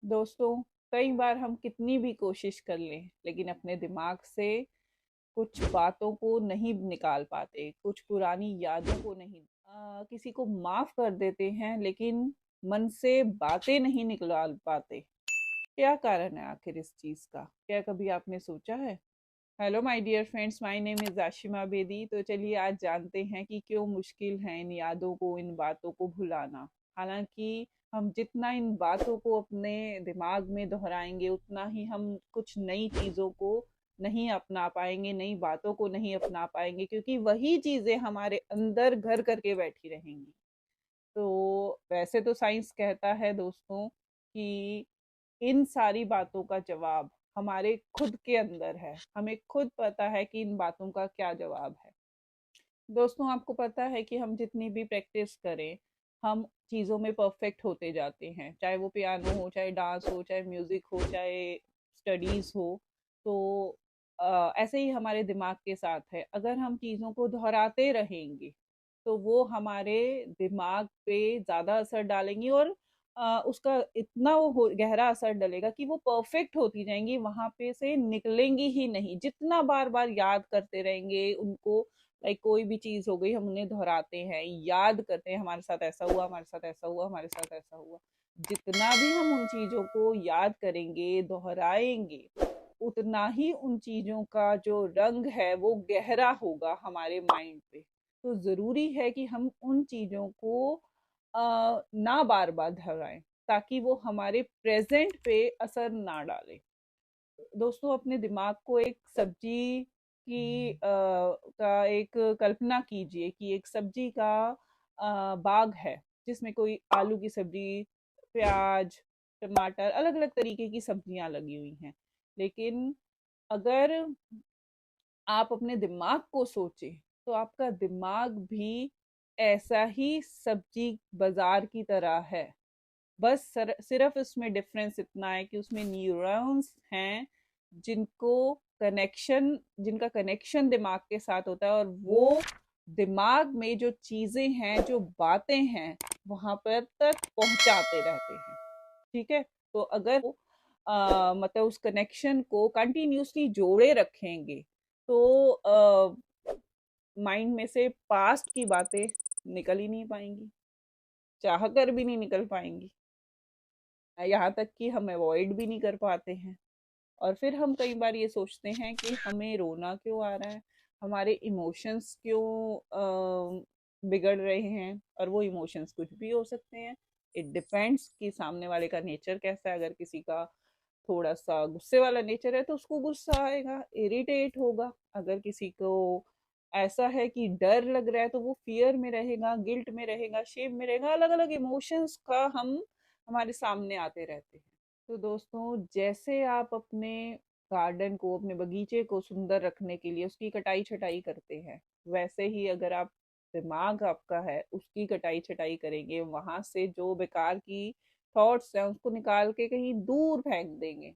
दोस्तों, कई बार हम कितनी भी कोशिश कर लें लेकिन अपने दिमाग से कुछ बातों को नहीं निकाल पाते, कुछ पुरानी यादों को नहीं किसी को माफ कर देते हैं लेकिन मन से बातें नहीं निकाल पाते। क्या कारण है आखिर इस चीज का? क्या कभी आपने सोचा है? Hello my dear friends, my name is Ashima Bedi. तो चलिए आज जानते हैं कि क्यों मुश्किल है इन यादों को, इन बातों को भुलाना। हालांकि हम जितना इन बातों को अपने दिमाग में दोहराएंगे उतना ही हम कुछ नई चीज़ों को नहीं अपना पाएंगे, नई बातों को नहीं अपना पाएंगे, क्योंकि वही चीज़ें हमारे अंदर घर करके बैठी रहेंगी। तो वैसे तो साइंस कहता है दोस्तों कि इन सारी बातों का जवाब हमारे खुद के अंदर है। हमें खुद पता है कि इन बातों का क्या जवाब है। दोस्तों, आपको पता है कि हम जितनी भी प्रैक्टिस करें, हम चीज़ों में परफेक्ट होते जाते हैं, चाहे वो पियानो हो, चाहे डांस हो, चाहे म्यूजिक हो, चाहे स्टडीज हो। तो ऐसे ही हमारे दिमाग के साथ है। अगर हम चीज़ों को दोहराते रहेंगे तो वो हमारे दिमाग पे ज़्यादा असर डालेंगी, और उसका इतना गहरा असर डलेगा कि वो परफेक्ट होती जाएंगी, वहां पे से निकलेंगी ही नहीं। जितना बार बार याद करते रहेंगे उनको, लाइक कोई भी चीज हो गई, हम उन्हें दोहराते हैं, याद करते हैं, हमारे साथ ऐसा हुआ, हमारे साथ ऐसा हुआ, हमारे साथ ऐसा हुआ। जितना भी हम उन चीजों को याद करेंगे, दोहराएंगे, उतना ही उन चीजों का जो रंग है वो गहरा होगा हमारे माइंड पे। तो जरूरी है कि हम उन चीजों को ना बार बार दोहराएं, ताकि वो हमारे प्रेजेंट पे असर ना डाले। दोस्तों, अपने दिमाग को एक सब्जी की का एक कल्पना कीजिए कि एक सब्जी का बाग है, जिसमें कोई आलू की सब्जी, प्याज, टमाटर, अलग अलग तरीके की सब्जियां लगी हुई हैं। लेकिन अगर आप अपने दिमाग को सोचें तो आपका दिमाग भी ऐसा ही सब्जी बाजार की तरह है। बस सिर्फ उसमें डिफरेंस इतना है कि उसमें न्यूरॉन्स हैं, जिनको जिनका कनेक्शन दिमाग के साथ होता है, और वो दिमाग में जो चीजें हैं, जो बातें हैं, वहां पर तक पहुंचाते रहते हैं। ठीक है? तो अगर मतलब उस कनेक्शन को कंटिन्यूसली जोड़े रखेंगे तो माइंड में से पास्ट की बातें निकल ही नहीं पाएंगी, चाह कर भी नहीं निकल पाएंगी। यहाँ तक कि हम अवॉइड भी नहीं कर पाते हैं। और फिर हम कई बार ये सोचते हैं कि हमें रोना क्यों आ रहा है, हमारे इमोशंस क्यों बिगड़ रहे हैं। और वो इमोशंस कुछ भी हो सकते हैं। इट डिपेंड्स कि सामने वाले का नेचर कैसा है। अगर किसी का थोड़ा सा गुस्से वाला नेचर है तो उसको गुस्सा आएगा, इरिटेट होगा। अगर किसी को ऐसा है कि डर लग रहा है तो वो फियर में रहेगा, गिल्ट में रहेगा, शेम में रहेगा। अलग अलग इमोशंस का हम हमारे सामने आते रहते हैं। तो दोस्तों, जैसे आप अपने गार्डन को, अपने बगीचे को सुंदर रखने के लिए उसकी कटाई छटाई करते हैं, वैसे ही अगर आप दिमाग आपका है उसकी कटाई छटाई करेंगे, वहां से जो बेकार की थॉट्स हैं उसको निकाल के कहीं दूर फेंक देंगे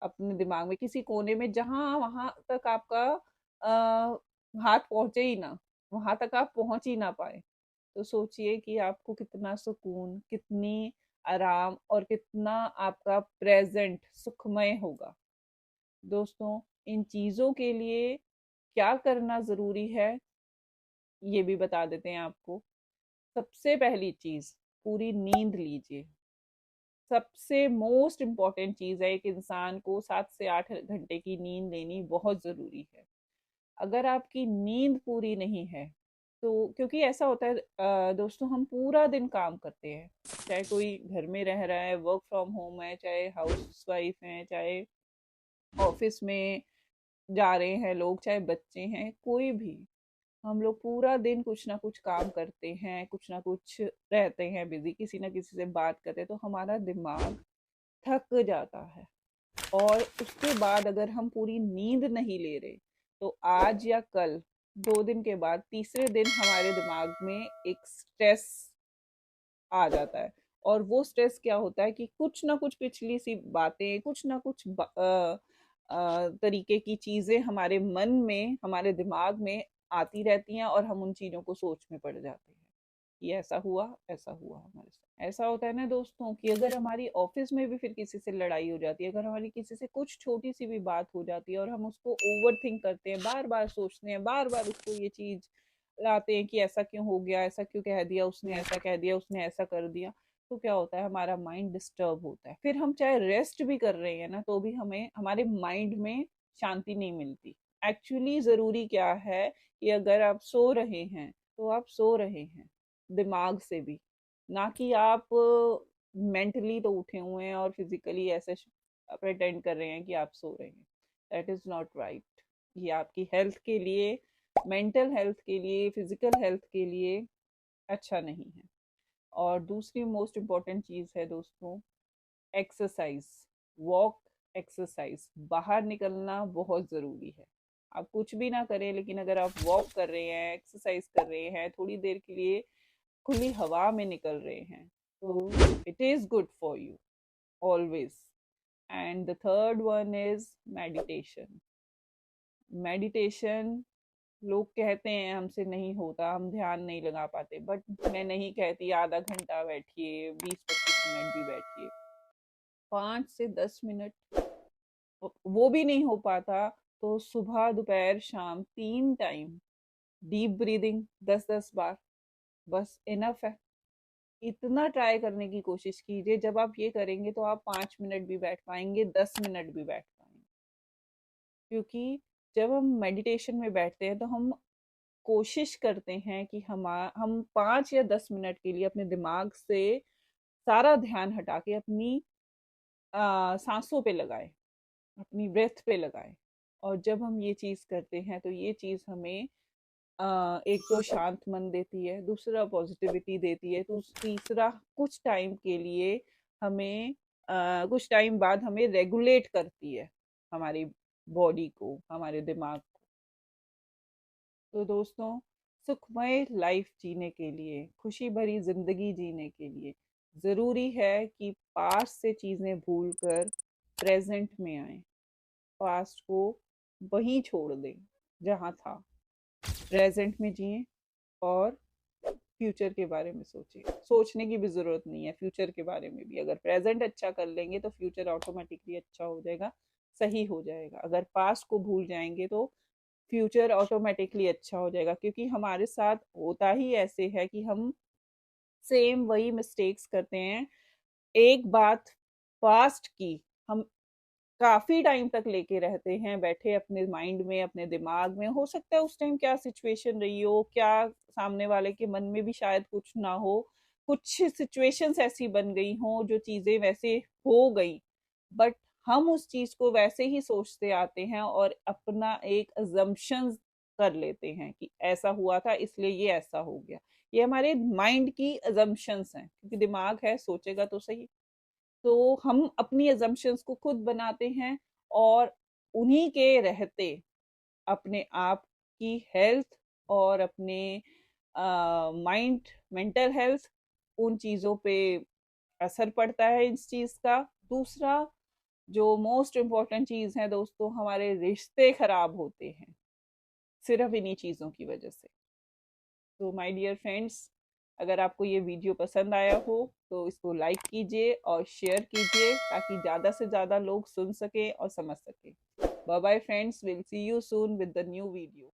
अपने दिमाग में, किसी कोने में, जहां वहां तक आपका हाथ पहुंचे ही ना, वहां तक आप पहुंच ही ना पाए। तो सोचिए कि आपको कितना सुकून, कितनी आराम और कितना आपका प्रेजेंट सुखमय होगा। दोस्तों, इन चीजों के लिए क्या करना जरूरी है ये भी बता देते हैं आपको। सबसे पहली चीज, पूरी नींद लीजिए। सबसे मोस्ट इम्पॉर्टेंट चीज है, एक इंसान को 7 से 8 घंटे की नींद लेनी बहुत जरूरी है। अगर आपकी नींद पूरी नहीं है तो, क्योंकि ऐसा होता है दोस्तों, हम पूरा दिन काम करते हैं, चाहे कोई घर में रह रहा है, वर्क फ्रॉम होम है, चाहे हाउस वाइफ है, चाहे ऑफिस में जा रहे हैं लोग, चाहे बच्चे हैं, कोई भी। हम लोग पूरा दिन कुछ ना कुछ काम करते हैं, कुछ ना कुछ रहते हैं बिजी, किसी ना किसी से बात करते हैं, तो हमारा दिमाग थक जाता है। और उसके बाद अगर हम पूरी नींद नहीं ले रहे तो आज या कल, 2 दिन के बाद, तीसरे दिन हमारे दिमाग में एक स्ट्रेस आ जाता है। और वो स्ट्रेस क्या होता है कि कुछ ना कुछ पिछली सी बातें, कुछ ना कुछ तरीके की चीजें हमारे मन में, हमारे दिमाग में आती रहती हैं, और हम उन चीजों को सोच में पड़ जाते हैं। कि ऐसा हुआ हमारे साथ। ऐसा होता है ना दोस्तों कि अगर हमारी ऑफिस में भी फिर किसी से लड़ाई हो जाती है, अगर हमारी किसी से कुछ छोटी सी भी बात हो जाती है और हम उसको ओवर थिंक करते हैं, बार बार सोचते हैं, बार बार उसको ये चीज लाते हैं कि ऐसा क्यों हो गया, ऐसा क्यों कह दिया उसने, ऐसा कह दिया उसने, ऐसा कर दिया, तो क्या होता है, हमारा माइंड डिस्टर्ब होता है। फिर हम चाहे रेस्ट भी कर रहे हैं ना, तो भी हमें हमारे माइंड में शांति नहीं मिलती। एक्चुअली जरूरी क्या है कि अगर आप सो रहे हैं तो आप सो रहे हैं दिमाग से भी, ना कि आप मेंटली तो उठे हुए हैं और फिजिकली ऐसे प्रेटेंड कर रहे हैं कि आप सो रहे हैं। That is not right. ये आपकी हेल्थ के लिए, मेंटल हेल्थ के लिए, फिजिकल हेल्थ के लिए अच्छा नहीं है। और दूसरी मोस्ट इम्पॉर्टेंट चीज़ है दोस्तों, एक्सरसाइज, वॉक, एक्सरसाइज। बाहर निकलना बहुत ज़रूरी है। आप कुछ भी ना करें, लेकिन अगर आप वॉक कर रहे हैं, एक्सरसाइज कर रहे हैं, थोड़ी देर के लिए खुली हवा में निकल रहे हैं, तो it is good for you always. And the third one is meditation. Meditation, लोग कहते हैं हमसे नहीं होता, हम ध्यान नहीं लगा पाते, बट मैं नहीं कहती आधा घंटा बैठिए, 20-25 मिनट भी बैठिए, 5 से 10 मिनट। वो भी नहीं हो पाता तो सुबह दोपहर शाम 3 टाइम डीप ब्रीदिंग 10-10 बार, बस इनफ है। इतना ट्राई करने की कोशिश कीजिए। जब आप ये करेंगे तो आप 5 मिनट भी बैठ पाएंगे, 10 मिनट भी बैठ पाएंगे। क्योंकि जब हम मेडिटेशन में बैठते हैं तो हम कोशिश करते हैं कि हम 5 या 10 मिनट के लिए अपने दिमाग से सारा ध्यान हटा के अपनी सांसों पे लगाए, अपनी ब्रेथ पे लगाए। और जब हम ये चीज़ करते हैं तो ये चीज़ हमें एक तो शांत मन देती है, दूसरा पॉजिटिविटी देती है, तो तीसरा कुछ टाइम के लिए हमें कुछ टाइम बाद हमें रेगुलेट करती है, हमारी बॉडी को, हमारे दिमाग को। तो दोस्तों, सुखमय लाइफ जीने के लिए, खुशी भरी जिंदगी जीने के लिए ज़रूरी है कि पास्ट से चीज़ें भूलकर प्रेजेंट में आए, पास्ट को वहीं छोड़ दें जहाँ था, प्रेजेंट में जिए और फ्यूचर के बारे में सोचें। सोचने की भी ज़रूरत नहीं है फ्यूचर के बारे में भी। अगर प्रेजेंट अच्छा कर लेंगे तो फ्यूचर ऑटोमेटिकली अच्छा हो जाएगा, सही हो जाएगा। अगर पास्ट को भूल जाएंगे तो फ्यूचर ऑटोमेटिकली अच्छा हो जाएगा। क्योंकि हमारे साथ होता ही ऐसे है कि हम सेम वही मिस्टेक्स करते हैं। एक बात पास्ट की हम काफी टाइम तक लेके रहते हैं बैठे अपने माइंड में, अपने दिमाग में। हो सकता है उस टाइम क्या सिचुएशन रही हो, क्या सामने वाले के मन में भी शायद कुछ ना हो, कुछ सिचुएशंस ऐसी बन गई हो जो चीजें वैसे हो गई, बट हम उस चीज को वैसे ही सोचते आते हैं और अपना एक अजम्पशन कर लेते हैं कि ऐसा हुआ था इसलिए ये ऐसा हो गया। ये हमारे माइंड की अजम्पशंस हैं, क्योंकि दिमाग है, सोचेगा तो सही। तो हम अपनी अजम्पशंस को खुद बनाते हैं और उन्हीं के रहते अपने आप की हेल्थ और अपने माइंड, मेंटल हेल्थ, उन चीज़ों पे असर पड़ता है इस चीज़ का। दूसरा जो मोस्ट इम्पॉर्टेंट चीज़ है दोस्तों, हमारे रिश्ते खराब होते हैं सिर्फ इन्हीं चीज़ों की वजह से। तो माय डियर फ्रेंड्स, अगर आपको ये वीडियो पसंद आया हो तो इसको लाइक कीजिए और शेयर कीजिए, ताकि ज़्यादा से ज़्यादा लोग सुन सकें और समझ सकें। Bye bye friends, will see you soon with the new video.